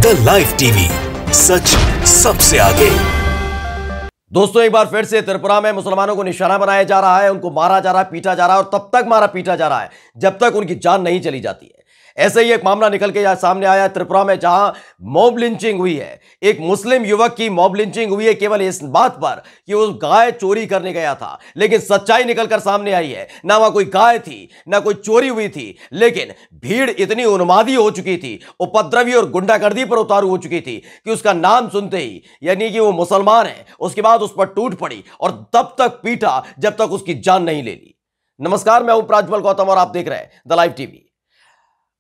The live TV, सच सबसे आगे। दोस्तों, एक बार फिर से त्रिपुरा में मुसलमानों को निशाना बनाया जा रहा है, उनको मारा जा रहा है, पीटा जा रहा है और तब तक मारा पीटा जा रहा है जब तक उनकी जान नहीं चली जाती है। ऐसे ही एक मामला निकल के सामने आया है त्रिपुरा में, जहां मॉब लिंचिंग हुई है। एक मुस्लिम युवक की मॉब लिंचिंग हुई है केवल इस बात पर कि वो गाय चोरी करने गया था। लेकिन सच्चाई निकलकर सामने आई है, ना वहां कोई गाय थी, ना कोई चोरी हुई थी, लेकिन भीड़ इतनी उन्मादी हो चुकी थी, उपद्रवी और गुंडागर्दी पर उतारू हो चुकी थी कि उसका नाम सुनते ही, यानी कि वो मुसलमान है, उसके बाद उस पर टूट पड़ी और तब तक पीटा जब तक उसकी जान नहीं ले ली। नमस्कार, मैं हूं प्राज्वल गौतम और आप देख रहे हैं द लाइव टीवी।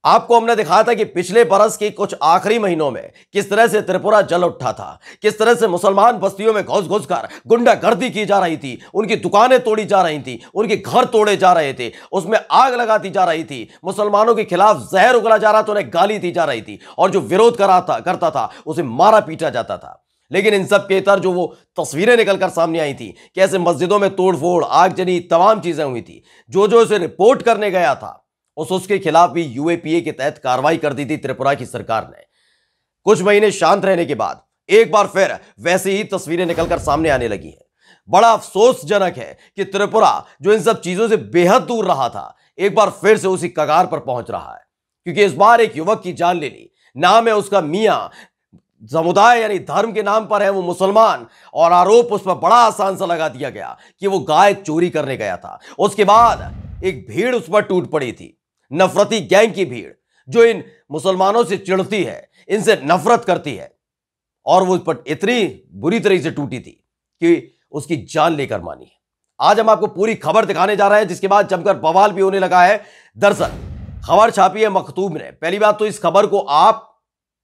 आपको हमने दिखाया था कि पिछले बरस के कुछ आखिरी महीनों में किस तरह से त्रिपुरा जल उठा था, किस तरह से मुसलमान बस्तियों में घुस घुस कर गुंडागर्दी की जा रही थी, उनकी दुकानें तोड़ी जा रही थी, उनके घर तोड़े जा रहे थे, उसमें आग लगा दी जा रही थी, मुसलमानों के खिलाफ जहर उगला जा रहा था, उन्हें गाली दी जा रही थी और जो विरोध करता था उसे मारा पीटा जाता था। लेकिन इन सब के इतर जो वो तस्वीरें निकलकर सामने आई थी, कैसे मस्जिदों में तोड़फोड़, आगजनी, तमाम चीजें हुई थी, जो इसे रिपोर्ट करने गया था उसके खिलाफ भी यूएपीए के तहत कार्रवाई कर दी थी त्रिपुरा की सरकार ने। कुछ महीने शांत रहने के बाद एक बार फिर वैसी ही तस्वीरें निकलकर सामने आने लगी हैं। बड़ा अफसोसजनक है कि त्रिपुरा, जो इन सब चीजों से बेहद दूर रहा था, एक बार फिर से उसी कगार पर पहुंच रहा है, क्योंकि इस बार एक युवक की जान ले ली। नाम है उसका मियां, समुदाय यानी धर्म के नाम पर है वो मुसलमान, और आरोप उस पर बड़ा आसान सा लगा दिया गया कि वो गाय चोरी करने गया था। उसके बाद एक भीड़ उस पर टूट पड़ी थी, नफरती गैंग की भीड़, जो इन मुसलमानों से चिढ़ती है, इनसे नफरत करती है, और वो उस पर इतनी बुरी तरह से टूटी थी कि उसकी जान लेकर मानी। आज हम आपको पूरी खबर दिखाने जा रहे हैं, जिसके बाद जमकर बवाल भी होने लगा है। दरअसल खबर छापी है मखतूब ने। पहली बात तो इस खबर को आप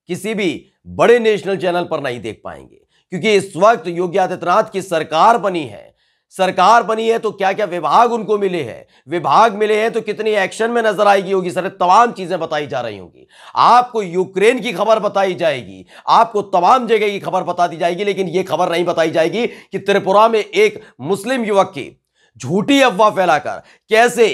किसी भी बड़े नेशनल चैनल पर नहीं देख पाएंगे, क्योंकि इस वक्त योगी आदित्यनाथ की सरकार बनी है। सरकार बनी है तो क्या क्या विभाग उनको मिले हैं, विभाग मिले हैं तो कितनी एक्शन में नजर आएगी होगी, सारे तमाम चीजें बताई जा रही होंगी। आपको यूक्रेन की खबर बताई जाएगी, आपको तमाम जगह की खबर बता दी जाएगी, लेकिन यह खबर नहीं बताई जाएगी कि त्रिपुरा में एक मुस्लिम युवक की झूठी अफवाह फैलाकर कैसे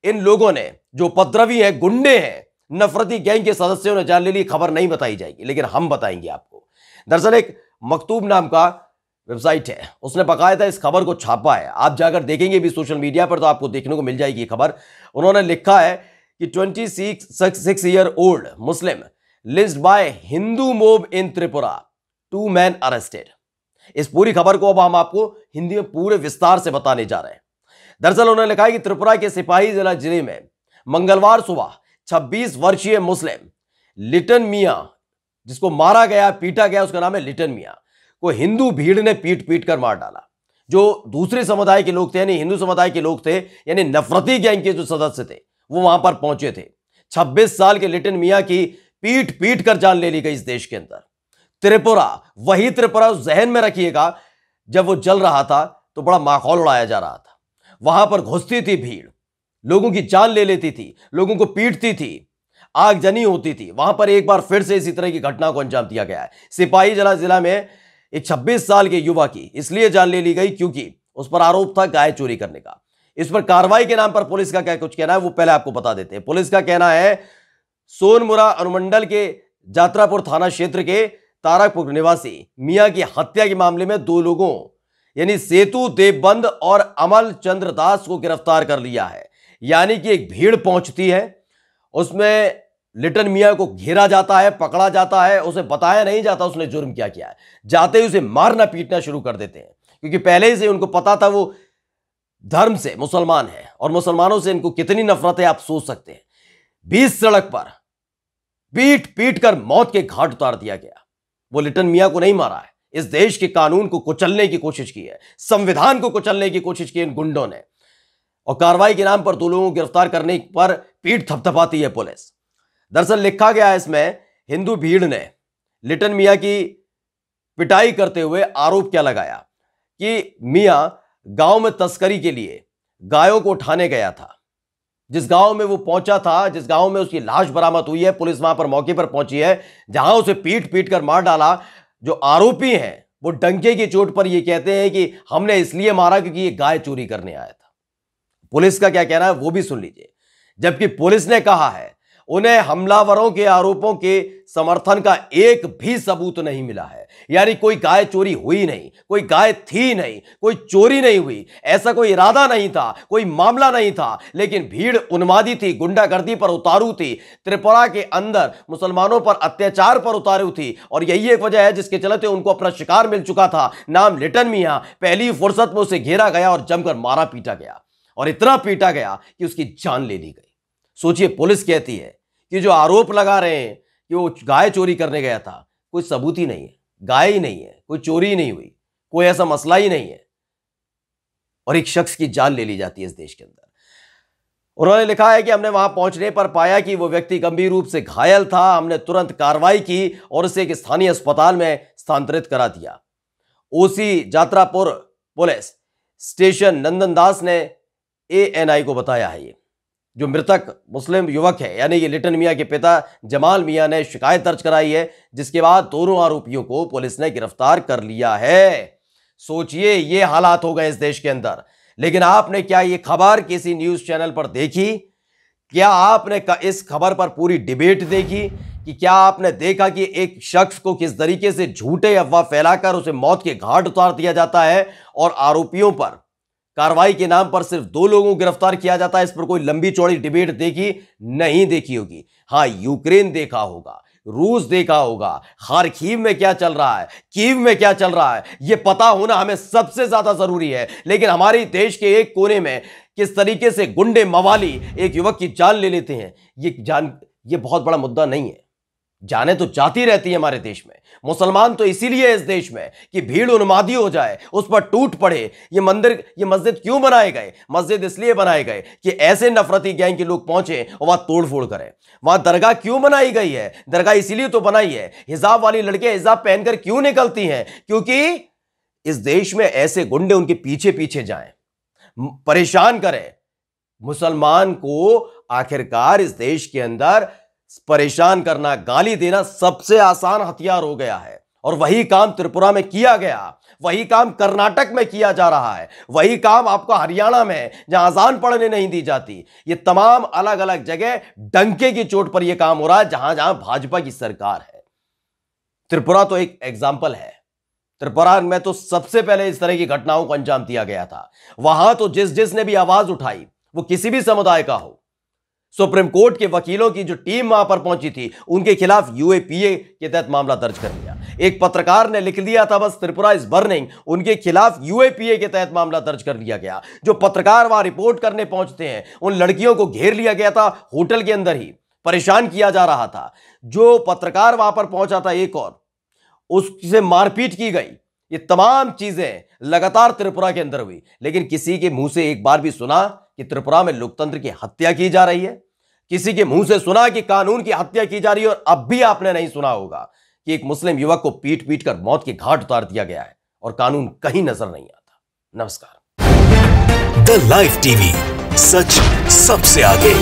इन लोगों ने, जो उपद्रवी हैं, गुंडे हैं, नफरती गैंग के सदस्यों ने जान ले ली। खबर नहीं बताई जाएगी, लेकिन हम बताएंगे आपको। दरअसल एक मखतूब नाम का वेबसाइट है, उसने बाकायदा इस खबर को छापा है। आप जाकर देखेंगे भी सोशल मीडिया पर तो आपको देखने को मिल जाएगी ये खबर। उन्होंने लिखा है कि 26 ईयर ओल्ड मुस्लिम लिस्ड बाय हिंदू मोब इन त्रिपुरा, 2 men अरेस्टेड। इस पूरी खबर को अब हम आपको हिंदी में पूरे विस्तार से बताने जा रहे हैं। दरअसल उन्होंने लिखा है कि त्रिपुरा के सिपाही जिले में मंगलवार सुबह 26 वर्षीय मुस्लिम लिटन मियां, जिसको मारा गया, पीटा गया, उसका नाम है लिटन मियां, को हिंदू भीड़ ने पीट पीट कर मार डाला। जो दूसरे समुदाय के लोग थे, यानी हिंदू समुदाय के लोग थे, यानी नफरती गैंग के जो सदस्य थे, वो वहां पर पहुंचे थे। 26 साल के लिटन मियां की पीट पीट कर जान ले ली गई इस देश के अंदर। त्रिपुरा, वही त्रिपुरा जहन में रखिएगा, जब वो जल रहा था तो बड़ा माहौल उड़ाया जा रहा था। वहां पर घुसती थी भीड़, लोगों की जान ले लेती थी, लोगों को पीटती थी, आगजनी होती थी। वहां पर एक बार फिर से इसी तरह की घटना को अंजाम दिया गया है। सिपाही जिला में एक 26 साल के युवा की इसलिए जान ले ली गई क्योंकि उस पर आरोप था गाय चोरी करने का। इस पर कार्रवाई के नाम पर पुलिस का क्या कुछ कहना है वो पहले आपको बता देते हैं। पुलिस का कहना है, सोनमुरा अनुमंडल के जात्रापुर थाना क्षेत्र के तारकपुर निवासी मियां की हत्या के मामले में 2 लोगों यानी सेतु देवबंद और अमल चंद्र दास को गिरफ्तार कर लिया है। यानी कि एक भीड़ पहुंचती है, उसमें लिटन मियां को घेरा जाता है, पकड़ा जाता है, उसे बताया नहीं जाता उसने जुर्म क्या किया है। जाते ही उसे मारना पीटना शुरू कर देते हैं, क्योंकि पहले से उनको पता था वो धर्म से मुसलमान है और मुसलमानों से इनको कितनी नफरत है आप सोच सकते हैं। 20 सड़क पर पीट पीट कर मौत के घाट उतार दिया गया। वो लिटन मियां को नहीं मारा है, इस देश के कानून को कुचलने की कोशिश की है, संविधान को कुचलने की कोशिश की इन गुंडों ने। और कार्रवाई के नाम पर 2 लोगों को गिरफ्तार करने पर पीठ थपथपाती है पुलिस। दरअसल लिखा गया है इसमें, हिंदू भीड़ ने लिटन मियां की पिटाई करते हुए आरोप क्या लगाया कि मियां गांव में तस्करी के लिए गायों को उठाने गया था। जिस गांव में वो पहुंचा था, जिस गांव में उसकी लाश बरामद हुई है, पुलिस वहां पर मौके पर पहुंची है, जहां उसे पीट पीट कर मार डाला। जो आरोपी हैं वो डंके की चोट पर ये कहते हैं कि हमने इसलिए मारा क्योंकि ये गाय चोरी करने आया था। पुलिस का क्या कहना है वो भी सुन लीजिए। जबकि पुलिस ने कहा है उन्हें हमलावरों के आरोपों के समर्थन का एक भी सबूत नहीं मिला है। यानी कोई गाय चोरी हुई नहीं, कोई गाय थी नहीं, कोई चोरी नहीं हुई, ऐसा कोई इरादा नहीं था, कोई मामला नहीं था, लेकिन भीड़ उन्मादी थी, गुंडागर्दी पर उतारू थी, त्रिपुरा के अंदर मुसलमानों पर अत्याचार पर उतारू थी। और यही एक वजह है जिसके चलते उनको अपना शिकार मिल चुका था, नाम लिटन मियां। पहली फुर्सत में उसे घेरा गया और जमकर मारा पीटा गया, और इतना पीटा गया कि उसकी जान ले ली गई। सोचिए, पुलिस कहती है कि जो आरोप लगा रहे हैं कि वो गाय चोरी करने गया था, कोई सबूत ही नहीं है, गाय ही नहीं है, कोई चोरी ही नहीं हुई, कोई ऐसा मसला ही नहीं है, और एक शख्स की जान ले ली जाती है इस देश के अंदर। उन्होंने लिखा है कि हमने वहां पहुंचने पर पाया कि वो व्यक्ति गंभीर रूप से घायल था। हमने तुरंत कार्रवाई की और उसे एक स्थानीय अस्पताल में स्थानांतरित करा दिया। ओसी जात्रापुर पुलिस स्टेशन नंदन दास ने ANI को बताया है। ये जो मृतक मुस्लिम युवक है, यानी ये लिटन मियां के पिता जमाल मियां ने शिकायत दर्ज कराई है, जिसके बाद दोनों आरोपियों को पुलिस ने गिरफ्तार कर लिया है। सोचिए, ये हालात हो गए इस देश के अंदर। लेकिन आपने क्या ये खबर किसी न्यूज चैनल पर देखी? क्या आपने इस खबर पर पूरी डिबेट देखी? कि क्या आपने देखा कि एक शख्स को किस तरीके से झूठे अफवाह फैलाकर उसे मौत के घाट उतार दिया जाता है, और आरोपियों पर कार्रवाई के नाम पर सिर्फ 2 लोगों को गिरफ्तार किया जाता है? इस पर कोई लंबी चौड़ी डिबेट देखी? नहीं देखी होगी। हां, यूक्रेन देखा होगा, रूस देखा होगा, खार्किव में क्या चल रहा है, कीव में क्या चल रहा है, यह पता होना हमें सबसे ज्यादा जरूरी है। लेकिन हमारे देश के एक कोने में किस तरीके से गुंडे मवाली एक युवक की जान ले लेते हैं, ये बहुत बड़ा मुद्दा नहीं है। जाने तो जाती रहती है हमारे देश में। मुसलमान तो इसीलिए इस देश में कि भीड़ उन्मादी हो जाए, उस पर टूट पड़े। ये मस्जिद क्यों बनाए गए? मस्जिद इसलिए बनाए गए कि ऐसे नफरती गैंग के लोग पहुंचे और वहां तोड़फोड़ करें। वहां दरगाह क्यों बनाई गई है? दरगाह इसीलिए तो बनाई है। हिजाब वाली लड़कियां हिजाब पहनकर क्यों निकलती हैं? क्योंकि इस देश में ऐसे गुंडे उनके पीछे पीछे जाएं, परेशान करें मुसलमान को। आखिरकार इस देश के अंदर परेशान करना, गाली देना सबसे आसान हथियार हो गया है। और वही काम त्रिपुरा में किया गया, वही काम कर्नाटक में किया जा रहा है, वही काम आपका हरियाणा में, जहां अजान पढ़ने नहीं दी जाती। ये तमाम अलग अलग जगह डंके की चोट पर यह काम हो रहा है, जहां जहां भाजपा की सरकार है। त्रिपुरा तो एक एग्जाम्पल है। त्रिपुरा में तो सबसे पहले इस तरह की घटनाओं को अंजाम दिया गया था। वहां तो जिसने भी आवाज उठाई, वो किसी भी समुदाय का हो, सुप्रीम कोर्ट के वकीलों की जो टीम वहां पर पहुंची थी, उनके खिलाफ UAPA के तहत मामला दर्ज कर लिया। एक पत्रकार ने लिख दिया था, बस त्रिपुरा इज बर्निंग, उनके खिलाफ UAPA के तहत मामला दर्ज कर लिया गया। जो पत्रकार वहां रिपोर्ट करने पहुंचते हैं, उन लड़कियों को घेर लिया गया था, होटल के अंदर ही परेशान किया जा रहा था। जो पत्रकार वहां पर पहुंचा था एक और, उससे मारपीट की गई। ये तमाम चीजें लगातार त्रिपुरा के अंदर हुई। लेकिन किसी के मुंह से एक बार भी सुना कि त्रिपुरा में लोकतंत्र की हत्या की जा रही है? किसी के मुंह से सुना कि कानून की हत्या की जा रही है? और अब भी आपने नहीं सुना होगा कि एक मुस्लिम युवक को पीट पीट कर मौत के घाट उतार दिया गया है और कानून कहीं नजर नहीं आता। नमस्कार। द लाइव टीवी, सच सबसे आगे।